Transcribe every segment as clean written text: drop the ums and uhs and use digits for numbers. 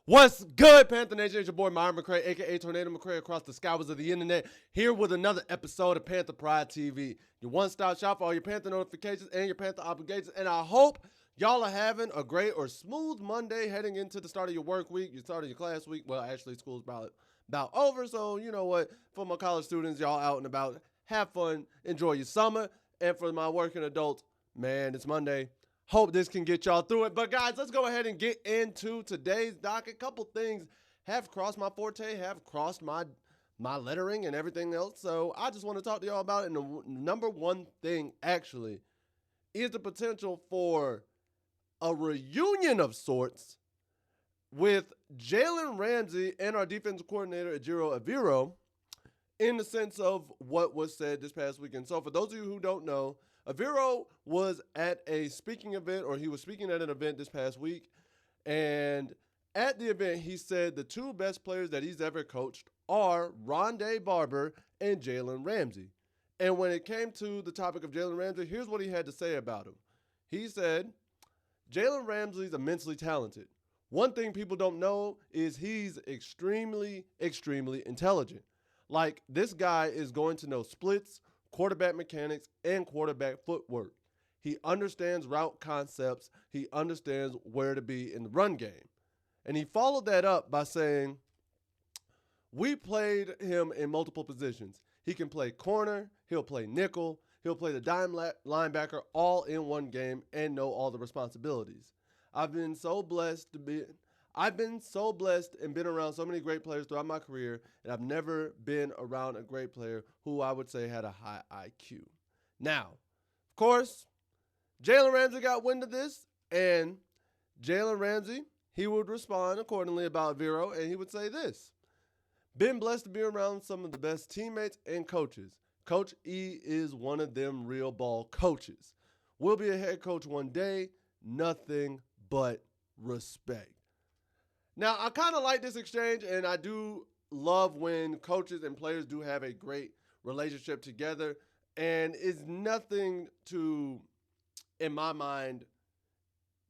What's good, Panther Nation? It's your boy Myron McRae, a.k.a. Tornado McRae, across the skyways of the internet, here with another episode of Panther Pride TV, your one-stop shop for all your Panther notifications and your Panther obligations. And I hope y'all are having a great or smooth Monday heading into the start of your work week, your start of your class week. Well, actually, school's about over, so you know what? For my college students, y'all out and about, have fun, enjoy your summer. And for my working adults, man, it's Monday. Hope this can get y'all through it. But guys, let's go ahead and get into today's docket. A couple things have crossed my forte, have crossed my lettering and everything else. So I just want to talk to y'all about it. And the number one thing actually is the potential for a reunion of sorts with Jaylen Ramsey and our defensive coordinator, Ejiro Evero, in the sense of what was said this past weekend. So for those of you who don't know, Evero was at a speaking event, or he was speaking at an event this past week, and at the event, he said the two best players that he's ever coached are Rondé Barber and Jaylen Ramsey. And when it came to the topic of Jaylen Ramsey, here's what he had to say about him. He said, Jaylen Ramsey's immensely talented. One thing people don't know is he's extremely, extremely intelligent. Like, this guy is going to know splits, quarterback mechanics, and quarterback footwork. He understands route concepts. He understands where to be in the run game. And he followed that up by saying, we played him in multiple positions. He can play corner, he'll play nickel, he'll play the dime linebacker all in one game and know all the responsibilities. I've been so blessed and been around so many great players throughout my career, and I've never been around a great player who I would say had a high IQ. Now, of course, Jaylen Ramsey got wind of this, and Jaylen Ramsey, he would respond accordingly about Vero, and he would say this: been blessed to be around some of the best teammates and coaches. Coach E is one of them real ball coaches. Will be a head coach one day, nothing but respect. Now, I kind of like this exchange, and I do love when coaches and players do have a great relationship together, and it's nothing to, in my mind,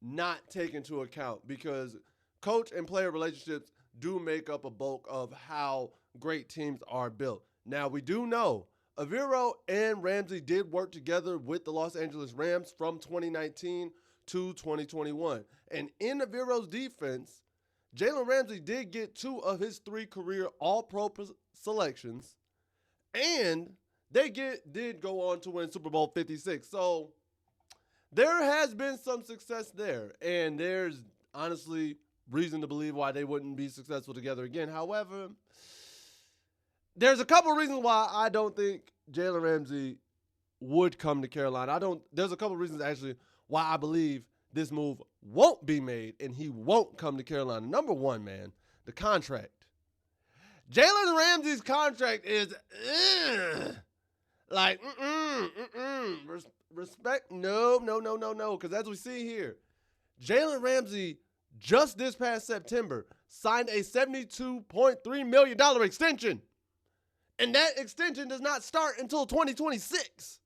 not take into account, because coach and player relationships do make up a bulk of how great teams are built. Now, we do know Evero and Ramsey did work together with the Los Angeles Rams from 2019 to 2021, and in Evero's defense, Jaylen Ramsey did get 2 of his 3 career All-Pro selections, and they did go on to win Super Bowl 56. So there has been some success there, and there's honestly reason to believe why they wouldn't be successful together again. However, there's a couple reasons why I don't think Jaylen Ramsey would come to Carolina. There's a couple reasons actually why I believe this move won't be made and he won't come to Carolina. Number one, man, the contract. Jaylen Ramsey's contract is respect. No. Because as we see here, Jaylen Ramsey just this past September signed a $72.3 million extension. And that extension does not start until 2026.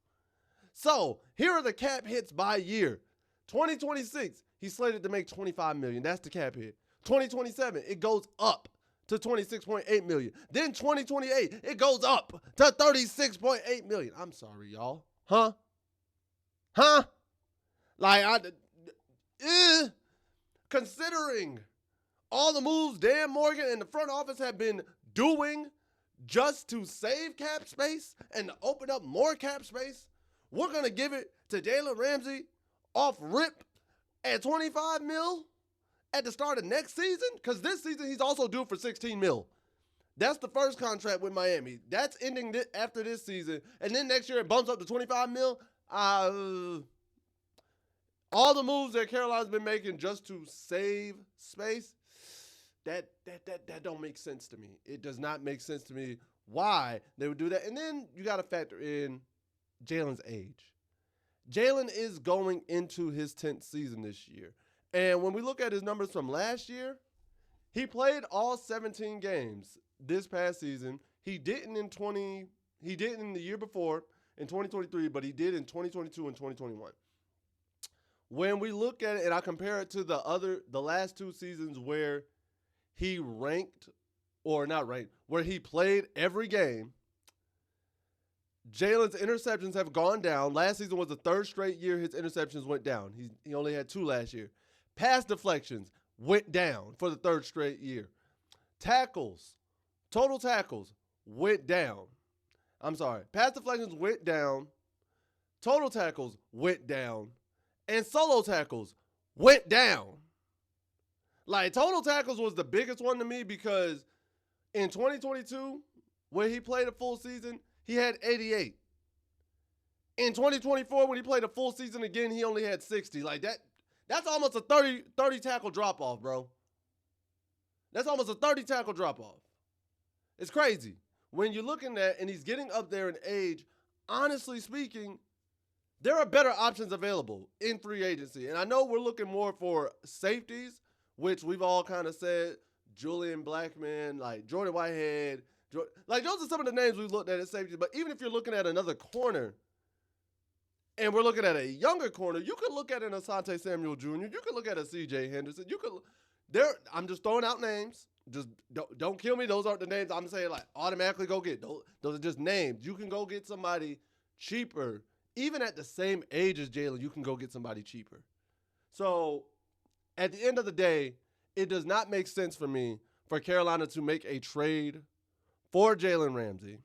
So here are the cap hits by year. 2026, he's slated to make $25 million. That's the cap hit. 2027, it goes up to $26.8 million. Then 2028, it goes up to $36.8 million. I'm sorry, y'all. Huh? Considering all the moves Dan Morgan and the front office have been doing just to save cap space and to open up more cap space, we're going to give it to Jaylen Ramsey off rip at $25 mil at the start of next season, because this season he's also due for $16 mil. That's the first contract with Miami. That's ending after this season, and then next year it bumps up to $25 mil. All the moves that Carolina's been making just to save space, that don't make sense to me. It does not make sense to me why they would do that. And then you got to factor in Jaylen's age. Jaylen is going into his 10th season this year. And when we look at his numbers from last year, he played all 17 games this past season. He didn't in the year before in 2023, but he did in 2022 and 2021. When we look at it and I compare it to the last 2 seasons where he ranked, or not ranked, where he played every game, Jaylen's interceptions have gone down. Last season was the third straight year his interceptions went down. He only had 2 last year. Pass deflections went down for the third straight year. Tackles, total tackles, went down. I'm sorry. Pass deflections went down. Total tackles went down. And solo tackles went down. Like, total tackles was the biggest one to me because in 2022, where he played a full season, he had 88. In 2024, when he played a full season again, he only had 60. Like, that's almost a 30 tackle drop-off, bro. That's almost a 30 tackle drop-off. It's crazy. When you're looking at, and he's getting up there in age, honestly speaking, there are better options available in free agency. And I know we're looking more for safeties, which we've all kind of said, Julian Blackman, like Jordan Whitehead. Like, those are some of the names we've looked at as safeties. But even if you're looking at another corner, and we're looking at a younger corner, you could look at an Asante Samuel Jr., you could look at a C.J. Henderson. I'm just throwing out names. Just don't kill me. Those aren't the names I'm saying, like, automatically go get. Those are just names. You can go get somebody cheaper. Even at the same age as Jaylen, you can go get somebody cheaper. So, at the end of the day, it does not make sense for me for Carolina to make a trade for Jaylen Ramsey,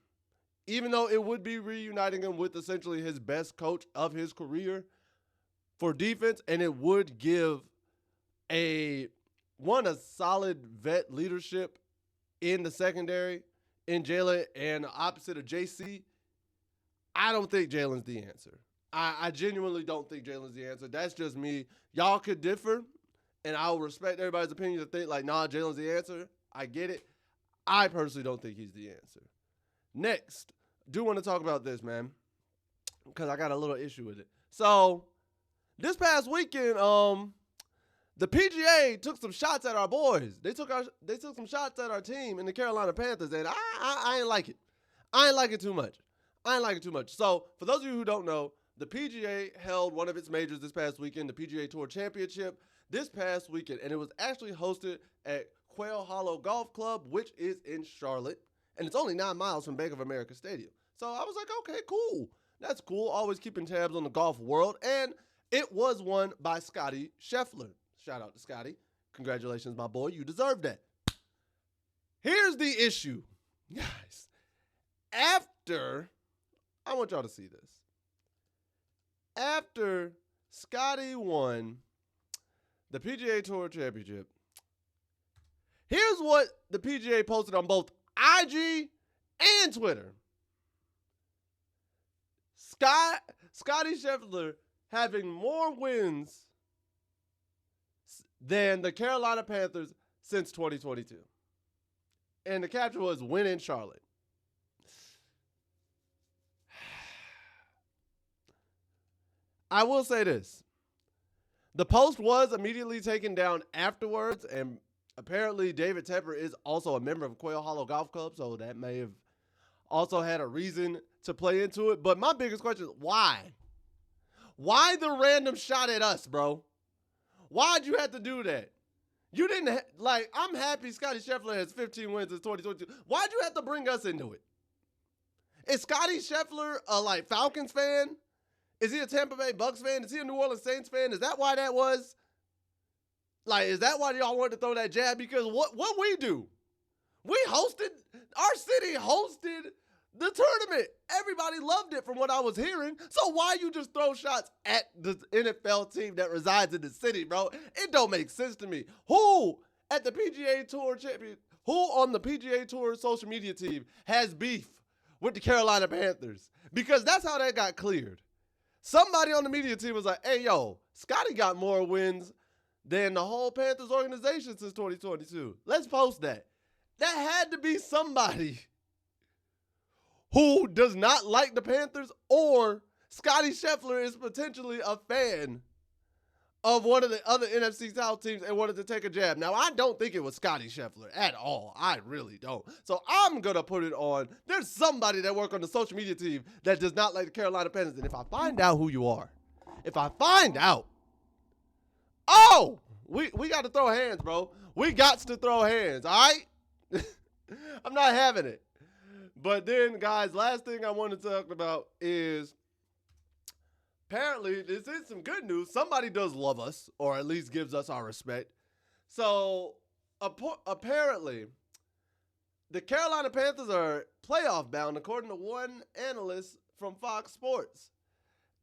even though it would be reuniting him with essentially his best coach of his career for defense, and it would give a solid vet leadership in the secondary in Jaylen, and opposite of JC. I don't think Jaylen's the answer. I genuinely don't think Jaylen's the answer. That's just me. Y'all could differ, and I'll respect everybody's opinion to think like, nah, Jaylen's the answer. I get it. I personally don't think he's the answer. Next, do want to talk about this, man, because I got a little issue with it. So, this past weekend, the PGA took some shots at our boys. They took some shots at our team in the Carolina Panthers, and I ain't like it. I ain't like it too much. So, for those of you who don't know, the PGA held one of its majors this past weekend, the PGA Tour Championship, this past weekend, and it was actually hosted at Quail Hollow Golf Club, which is in Charlotte, and it's only 9 miles from Bank of America Stadium. So, I was like, okay, cool. That's cool. Always keeping tabs on the golf world, and it was won by Scotty Scheffler. Shout out to Scotty. Congratulations, my boy. You deserve that. Here's the issue, guys. I want y'all to see this. After Scotty won the PGA Tour Championship, here's what the PGA posted on both IG and Twitter. Scotty Scheffler having more wins than the Carolina Panthers since 2022. And the caption was, win in Charlotte. I will say this. The post was immediately taken down afterwards, and apparently David Tepper is also a member of Quail Hollow Golf Club, so that may have also had a reason to play into it. But my biggest question is, why? Why the random shot at us, bro? Why'd you have to do that? You didn't, I'm happy Scotty Scheffler has 15 wins in 2022. Why'd you have to bring us into it? Is Scotty Scheffler a, Falcons fan? Is he a Tampa Bay Bucks fan? Is he a New Orleans Saints fan? Is that why that was? Is that why y'all wanted to throw that jab? Because what we do? Our city hosted the tournament. Everybody loved it from what I was hearing. So why you just throw shots at the NFL team that resides in the city, bro? It don't make sense to me. Who at the PGA Tour champion, who on the PGA Tour social media team has beef with the Carolina Panthers? Because that's how that got cleared. Somebody on the media team was like, hey, yo, Scotty got more wins than the whole Panthers organization since 2022. Let's post that. That had to be somebody who does not like the Panthers, or Scotty Scheffler is potentially a fan of one of the other NFC South teams and wanted to take a jab. Now, I don't think it was Scotty Scheffler at all. I really don't. So I'm going to put it on. There's somebody that works on the social media team that does not like the Carolina Panthers. And if I find out who you are, oh, We got to throw hands, bro. We got to throw hands, all right? I'm not having it. But then, guys, last thing I want to talk about is apparently this is some good news. Somebody does love us, or at least gives us our respect. So apparently, the Carolina Panthers are playoff bound, according to one analyst from Fox Sports.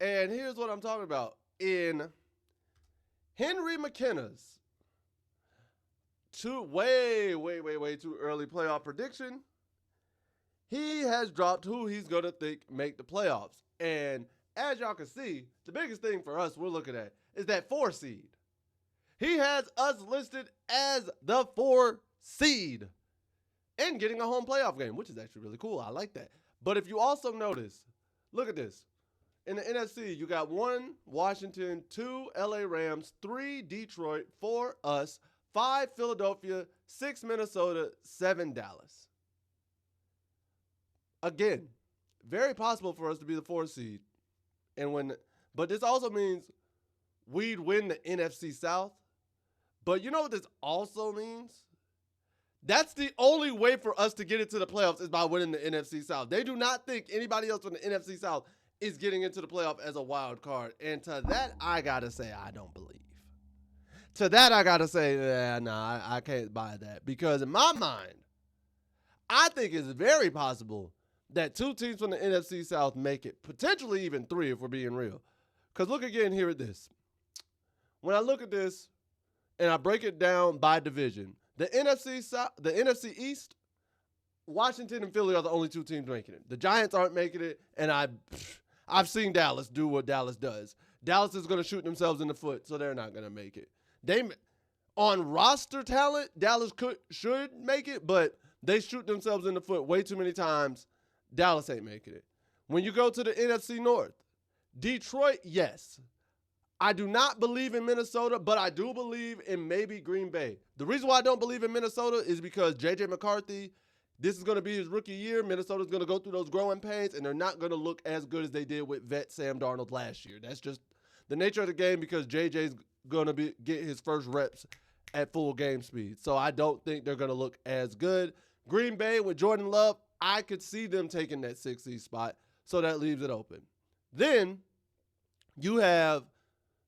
And here's what I'm talking about. In Henry McKenna's way too early playoff prediction, he has dropped who he's going to think make the playoffs. And as y'all can see, the biggest thing for us we're looking at is that 4 seed. He has us listed as the 4 seed and getting a home playoff game, which is actually really cool. I like that. But if you also notice, look at this. In the NFC, you got 1 Washington, 2 LA Rams, 3 Detroit, 4 us, 5 Philadelphia, 6 Minnesota, 7 Dallas. Again, very possible for us to be the 4 seed. But this also means we'd win the NFC South. But you know what this also means? That's the only way for us to get into the playoffs is by winning the NFC South. They do not think anybody else from the NFC South is getting into the playoff as a wild card. And to that, I got to say, I don't believe. To that, I got to say, I can't buy that. Because in my mind, I think it's very possible that 2 teams from the NFC South make it. Potentially even 3 if we're being real. Because look again here at this. When I look at this and I break it down by division, the NFC South, the NFC East, Washington and Philly are the only 2 teams making it. The Giants aren't making it, and I've seen Dallas do what Dallas does. Dallas is going to shoot themselves in the foot, so they're not going to make it. On roster talent, Dallas should make it, but they shoot themselves in the foot way too many times. Dallas ain't making it. When you go to the NFC North, Detroit, yes. I do not believe in Minnesota, but I do believe in maybe Green Bay. The reason why I don't believe in Minnesota is because J.J. McCarthy, this is going to be his rookie year. Minnesota's going to go through those growing pains, and they're not going to look as good as they did with vet Sam Darnold last year. That's just the nature of the game because J.J.'s going to get his first reps at full game speed. So I don't think they're going to look as good. Green Bay with Jordan Love, I could see them taking that 6th seed spot, so that leaves it open. Then you have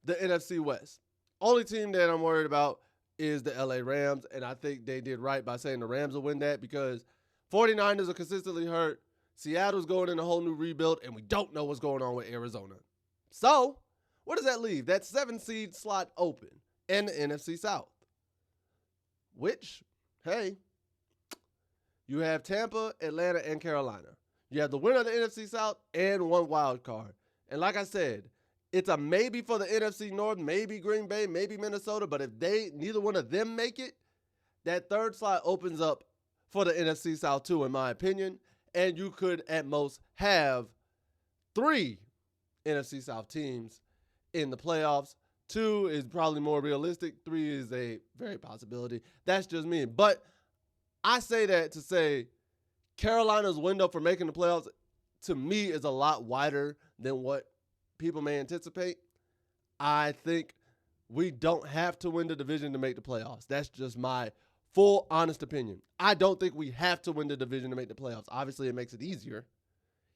the NFC West. Only team that I'm worried about is the LA Rams, and I think they did right by saying the Rams will win that because 49ers are consistently hurt. Seattle's going in a whole new rebuild, and we don't know what's going on with Arizona. So, what does that leave? That 7 seed slot open in the NFC South. Which, hey, you have Tampa, Atlanta, and Carolina. You have the winner of the NFC South and 1 wild card. And like I said, it's a maybe for the NFC North, maybe Green Bay, maybe Minnesota. But if neither one of them make it, that 3rd slot opens up for the NFC South too, in my opinion. And you could at most have 3 NFC South teams in the playoffs. 2 is probably more realistic. 3 is a very possibility. That's just me. But I say that to say Carolina's window for making the playoffs, to me, is a lot wider than what people may anticipate. I think we don't have to win the division to make the playoffs. That's just my full, honest opinion. I don't think we have to win the division to make the playoffs. Obviously, it makes it easier,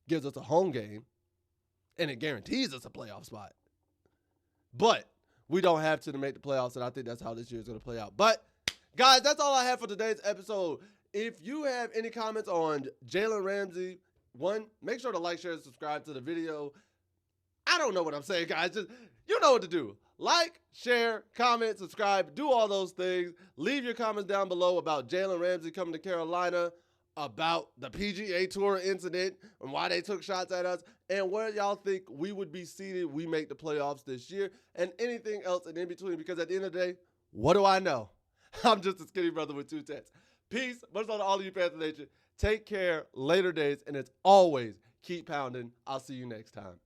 gives us a home game, and it guarantees us a playoff spot. But we don't have to make the playoffs, and I think that's how this year is going to play out. But, guys, that's all I have for today's episode. If you have any comments on Jaylen Ramsey, 1, make sure to like, share, and subscribe to the video. I don't know what I'm saying, guys. Just, you know what to do. Like, share, comment, subscribe, do all those things. Leave your comments down below about Jaylen Ramsey coming to Carolina, about the PGA Tour incident and why they took shots at us, and where y'all think we would be seated we make the playoffs this year, and anything else in between, because at the end of the day, what do I know? I'm just a skinny brother with 2 tits. Peace. Much love to all of you, Panther Nation. Take care, later days, and as always, keep pounding. I'll see you next time.